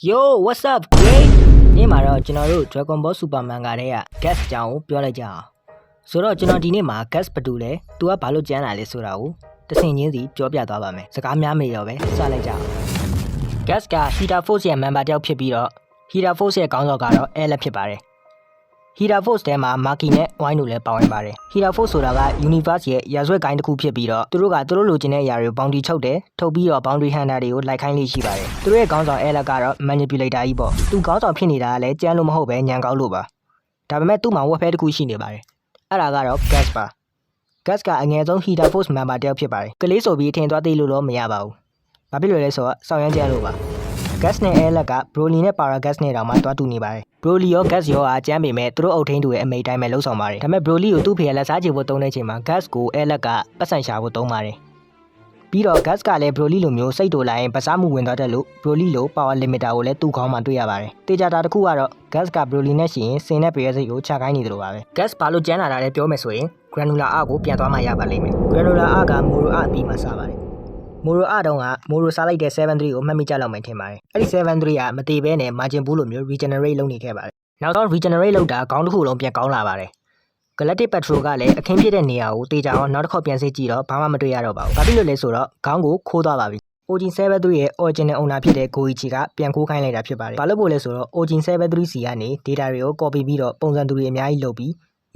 Yo, what's up, Gray? နေ့မှာတော့ကျွန်တော်တို့ Dragon Ball Superman ကတည်းက Gas အကြောင်းကိုပြောလိုက်ကြအောင်ဆိုတော့ကျွန်တော်ဒီနေ့မှာ Gas ဘာတူလဲ तू ကဘာလို့ကျန်းလာလဲဆိုတာကိုတစ်ဆင့်ချင်းစီပြောပြသွားပါမယ်စကားများမေတော့ပဲစလိုက်ကြအောင် Gas က Hita Force ရဲ့ member တယောက်ဖြစ်ပြီးတော့ Hita Force ရဲ့ခေါင်းဆောင်ကတော့ Alex ဖြစ်ပါတယ် Hita Force ထဲမှာ Maki နဲ့ Wine တို့လည်းပါဝင်ပါတယ် Hita Force ဆိုတာက Universe ရဲ့ရာဇဝတ်ဂိုင်းတစ်ခုဖြစ်ပြီးတော့သူတို့လိုချင်တဲ့အရာတွေကို bounty ချုပ်တယ်ထုတ်ပြီးတော့ bounty hunter တွေကိုလိုက်ခိုင်းလေးရှိပါတယ်သူတို့ရဲ့ခေါင်းဆောင် Alex ကတော့ manipulator ကြီးပေါ့သူခေါင်းဆောင်ဖြစ်နေတာကလည်းကြမ်းလို့မဟုတ်ပဲညံကောင်းလို့ပါဒါပေမဲ့သူ့မှာဝက်ဖဲတစ်ခုရှိနေပါတယ်အဲ့ဒါကတော့ Gas ပါ Gas ကအငယ်ဆုံး Hita Force member တယောက်ဖြစ်ပါတယ်ကလေးဆိုပြီးထင်သွားသေးလို့တော့မရပါဘူးဘာဖြစ်လို့လဲဆိုတော့စောင့်ရမ်းကြလို့ပါ Gas နဲ့ Alex က Broly နဲ့ Paragas နဲ့တောင်မှတွားတူနေပါတယ် Broly ရော Gas ရောအကျမ်းပေမဲ့သူတို့အုပ်ထိန်းသူရဲ့အမိန့်တိုင်းပဲလှုပ်ဆောင်ပါတယ်ဒါပေမဲ့ Broly ကိုသူ့ဖေလက်စားချေဖို့တုံးတဲ့ချိန်မှာ Gas ကို Alex ကပတ်စံရှာဖို့တုံးပါတယ်ပြီးတော့ Gas ကလည်း Broly လိုမျိုးစိတ်တူလိုက်ရင်ပစားမှုဝင်သွားတယ်လို့ Broly လို power limiter ကိုလည်းသူ့ခေါင်းမှာတွေ့ရပါတယ်တေချာတာတစ်ခုကတော့ Gas က Broly နဲ့ရှိရင်စင်တဲ့ပရိစိတ်ကိုချခိုင်းနေတယ်လို့ပါပဲ Gas ဘာလို့ကျန်းလာတာလဲပြောမယ်ဆိုရင် Granular Arc ကိုပြန်သွားမှရပါလိမ့်မယ် Granular Arc က Moro Arc ပြီးမှစပါတယ်မိုရိုအတုံးကမိုရိုစားလိုက်တဲ့73ကိုမှတ်မိကြလောက်မှထင်ပါတယ်အဲ့ဒီ73ကမတည်ဘဲနဲ့ margin pool လိုမျိုး regenerate လုပ်နေခဲ့ပါတယ်နောက်တော့ regenerate လုပ်တာခေါင်းတစ်ခုလုံးပြန်ကောင်းလာပါတယ် galactic patrol ကလည်းအခင်းဖြစ်တဲ့နေရာကိုတေချာအောင်နောက်တစ်ခေါက်ပြန်စစ်ကြည့်တော့ဘာမှမတွေ့ရတော့ပါဘူးဘာဖြစ်လို့လဲဆိုတော့ခေါင်းကိုခိုးသွားပါပြီ Ojin 73ရဲ့ original owner ဖြစ်တဲ့ Goichi ကပြန်ခိုးခိုင်းလိုက်တာဖြစ်ပါတယ်ဘာလို့ပို့လဲဆိုတော့ Ojin 73 စီကနေ data တွေကို copy ပြီးတော့ပုံစံတူတွေအများကြီးလုပ်ပြီး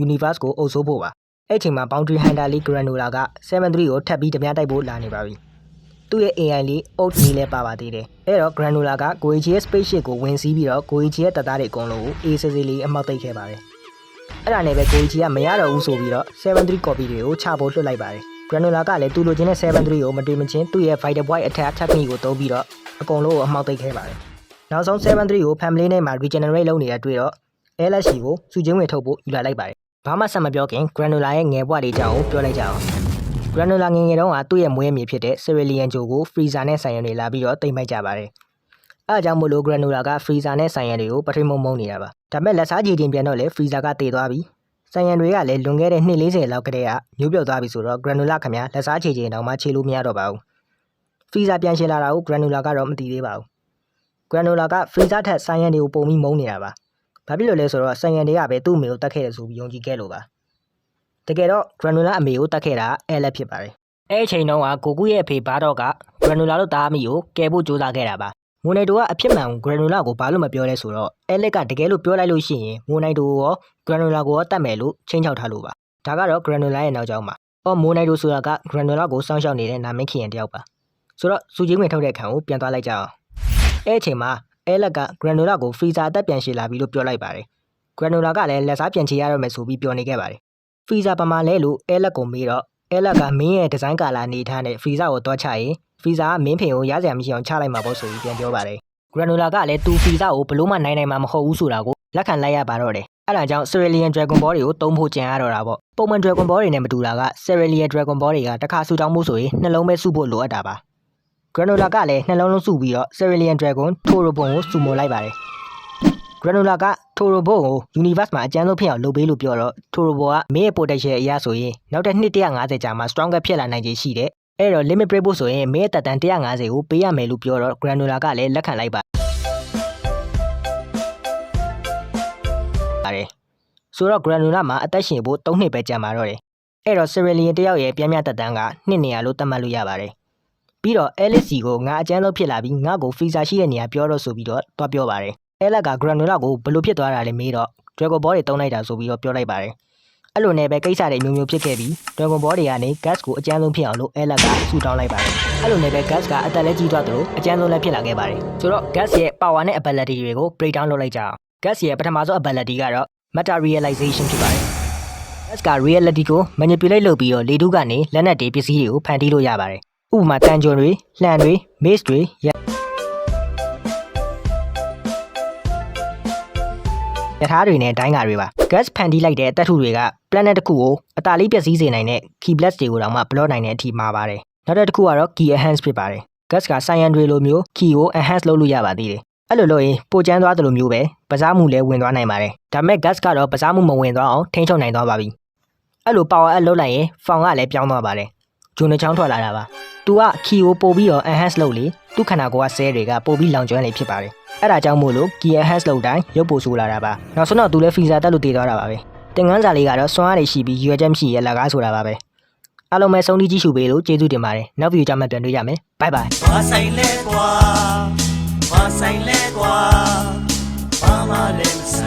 universe ကိုအုပ်စိုးဖို့ပါအဲ့ချိန်မှာ boundary hunter လေး Granular က73ကိုထပ်ပြီးဓမြတိုက်ဖို့လာနေပါပြီသူ့ရဲ့ AI လေးအုတ်ကြီးလည်းပါသေးတယ်အဲ့တော့ Granular က Goichi ရဲ့ spaceship ကိုဝင်စီးပြီးတော့ Goichi ရဲ့တပ်သားတွေအကုန်လုံးကိုအေးဆေးဆေးလေးအမှောက်သိမ်းခဲ့ပါတယ်အဲ့ဒါနဲ့ပဲ Goichi ကမရတော့ဘူးဆိုပြီးတော့73 copy တွေကိုချဖို့လွှတ်လိုက်ပါတယ် Granular ကလည်းသူလိုချင်တဲ့73ကိုမတွေ့မချင်းသူ့ရဲ့ Fighter Boy Attack technique ကိုသုံးပြီးတော့အကုန်လုံးကိုအမှောက်သိမ်းခဲ့ပါတယ်နောက်ဆုံး73ကို family နဲ့မှာ regenerate လုပ်နေတာတွေ့တော့ LSC ကိုစုချင်းဝင်ထုတ်ဖို့ယူလာလိုက်ပါတယ်ဘာမှဆက်မပြောခင် Granular ရဲ့ငယ်ဘွားလေးကြောင့်ပြောလိုက်ကြအောင်Granular ငယ်တုန်းကသူ့ရဲ့မွေးမြေဖြစ်တဲ့ Cerulean ဂျိုကို Freezer နဲ့ဆိုင်ရန်တွေလာပြီးတော့တိမ်ပိုက်ကြပါတယ်။အဲအကြောင်းမို့လို့ Granular က Freezer နဲ့ဆိုင်ရန်တွေကိုပထမမုံနေတာပါ။ဒါပေမဲ့လက်စားကြည့်တင်ပြန်တော့လေ Freezer ကတည်သွားပြီ။ဆိုင်ရန်တွေကလည်းလွန်ခဲ့တဲ့နှစ်40လောက်ကတည်းကမျိုးပြုတ်သွားပြီဆိုတော့ Granular ခင်ဗျာလက်စားချေတောင်မှခြေလို့မရတော့ပါဘူး။ Freezer ပြန်ရှင်လာတာကို Granular ကတော့မသိသေးပါဘူး။ Granular က Freezer ထက်ဆိုင်ရန်တွေကိုပုံပြီးမုံနေတာပါ။ဘာဖြစ်လို့လဲဆိုတော့ဆိုင်ရန်တွေကပဲသူ့အမေကိုတတ်ခဲ့တယ်ဆိုပြီးယုံကြည်ခဲ့လို့ပါ။တကယ်တော့ Granular အမေကိုတတ်ခဲ့တာ Alex ဖြစ်ပါတယ်။အဲ့အချိန်တုန်းကကိုကူရဲ့အဖေဘာတော့က Granular လို့တားမိကိုကယ်ဖို့ကြိုးစားခဲ့တာပါ။မိုနိုင်တိုကအဖြစ်မှန် Granular ကိုဘာလို့မပြောလဲဆိုတော့ Alex ကတကယ်လို့ပြောလိုက်လို့ရှိရင်မိုနိုင်တိုရော Granular ကိုရောတတ်မယ်လို့ချိန်ချောက်ထားလို့ပါ။ဒါကတော့ Granular ရဲ့နောက်ကြောင်းပါ။အော်မိုနိုင်တိုဆိုတာက Granular ကိုစောင့်ရှောက်နေတဲ့နာမည်ခင်ရင်တယောက်ပါ။ဆိုတော့စူချင်းဝင်ထုတ်တဲ့ခံကိုပြန်သွားလိုက်ကြအောင်။အဲ့အချိန်မှာ Alex က Granular ကို Freezer အသက်ပြန်ရှည်လာပြီလို့ပြောလိုက်ပါတယ်။ Granular ကလည်းလက်စားပြန်ချေရတော့မယ်ဆိုပြီးပြောနေခဲ့ပါတယ်။ Freezer ပမာလဲလို့ Alex ကိုမေးတော့Alex ကမင်းရဲ့ဒီဇိုင်းကာလာနေထားတဲ့ Freezer ကိုတွားချရင် Freezer ကမင်းဖင်ကိုရစရာမရှိအောင်ချလိုက်မှာပေါ့ဆိုပြီးပြန်ပြောပါတယ်။ Granular ကလည်းသူ Freezer ကိုဘလို့မှနိုင်မှာမဟုတ်ဘူးဆိုတာကိုလက်ခံလိုက်ရပါတော့တယ်။အဲဒါကြောင့် Cerulean Dragon Ball တွေကိုသုံးဖို့ကြံရတော့တာပေါ့။ပုံမှန် Dragon Ball တွေနဲ့မတူတာက Cerulean Dragon Ball တွေကတစ်ခါဆူတောင်းမှုဆိုရင်နှလုံးပဲစုဖို့လိုအပ်တာပါ။ Granular ကလည်းနှလုံးလုံးစုပြီးတော့ Cerulean Dragon Torobon ကိုစုမိုလိုက်ပါတယ်။ Granular က Torobo ကို Universe မှာအကျန်းဆုံးဖြစ်အောင်လုပ်ပေးလို့ပြောတော့ Torobo ကမင်းရဲ့ potential အရာဆိုရင်နောက်တဲ့နှစ်150ကြာမှ stronger ဖြစ်လာနိုင်ခြေရှိတယ်။အဲ့တော့ limit break ဖို့ဆိုရင်မင်းရဲ့တက်တန်150ကိုပေးရမယ်လို့ပြောတော့ Granular ကလည်းလက်ခံလိုက်ပါတယ်။ဆိုတော့ Granular မှာအသက်ရှင်ဖို့3နှစ်ပဲကြာမှာတော့တယ်။အဲ့တော့ Cerulean တယောက်ရဲ့ပြန်မြတက်တန်က2နေရာလို့သတ်မှတ်လို့ရပါတယ်။ပြီးတော့ LSC ကိုငါအကျန်းဆုံးဖြစ်လာပြီးငါ့ကို Freezer ရှိတဲ့နေရာပြောတော့ဆိုပြီးတော့တွားပြောပါတယ်။ Alex က Granular ကိုဘယ်လိုဖြစ်သွားတာလဲမေးတော့ Dragon Ball တွေတုံးလိုက်တာဆိုပြီးတော့ပြောလိုက်ပါတယ်။အဲ့လိုနဲ့ပဲကိစ္စတွေမျိုးဖြစ်ခဲ့ပြီး Dragon Ball တွေကနေ Gas ကိုအကျန်းဆုံးဖြစ်အောင်လို့ Alex ကဆူတောင်းလိုက်ပါတယ်။အဲ့လိုနဲ့ပဲ Gas ကအသက်လည်းကြီးသွားသလိုအကျန်းဆုံးလည်းဖြစ်လာခဲ့ပါတယ်။ဆိုတော့ Gas ရဲ့ power နဲ့ ability တွေကို break down လုပ်လိုက်ကြအောင်။ Gas ရဲ့ပထမဆုံး ability ကတော့ Meta Realization ဖြစ်ပါတယ်။ Gas က reality ကို manipulate လုပ်ပြီးတော့လေထုကနေလက်နက်တွေပစ္စည်းတွေကိုဖန်တီးလို့ရပါတယ်။ဥပမာတန်ကြွတွေလှန်တွေ maze တွေရထားတွေနဲ့ဒိုင်းကာတွေပါ gas ဖန်တီးလိုက်တဲ့တပ်ထုတွေက planet တစ်ခုကိုအတားလေးပျက်စီးစေနိုင်တဲ့ key blast တွေကိုတောင်မှ block နိုင်တဲ့အထိမှာပါတယ်နောက်တစ်ခုကတော့ key enhance ဖြစ်ပါတယ် gas က cyan တွေလိုမျိုး key ကို enhance လုပ်လို့ရပါသေးတယ်အဲ့လိုလုပ်ရင်ပိုကျန်းသွားသလိုမျိုးပဲပစားမှုလည်းဝင်သွားနိုင်ပါတယ်ဒါပေမဲ့ gas ကတော့ပစားမှုမဝင်သွားအောင်ထိန်းချုပ်နိုင်သွားပါပြီအဲ့လို power up လုပ်လိုက်ရင် found ကလည်းပြောင်းသွားပါတယ်ဂျွန်းနှချောင်းထွက်လာတာပါသူက key ကိုပို့ပြီးတော့ enhance လုပ်လေသူ့ခန္ဓာကိုယ်က cell တွေကပို့ပြီးလောင်ကျွမ်းလေဖြစ်ပါတယ် အဲ့ဒါကြောင့်မို့လို့ key enhance လောက်တိုင်းရုပ်ပိုဆိုလာတာပါနောက်ဆုံးတော့သူလည်း freezer တက်လို့တည်သွားတာပါပဲသင်ခန်းစာလေးကတော့စွမ်းအားတွေရှိပြီးရွယ်ချက်မရှိရဲ့လက်ကားဆိုတာပါပဲအားလုံးပဲဆုံးဖြတ်ကြည့်ရှုပေးလို့ကျေးဇူးတင်ပါတယ်နောက်ဗီဒီယိုကြမှာပြန်တွေ့ကြမယ် bye bye ဘာဆိုင်လဲကွာဘာဆိုင်လဲကွာဘာမှလည်းမ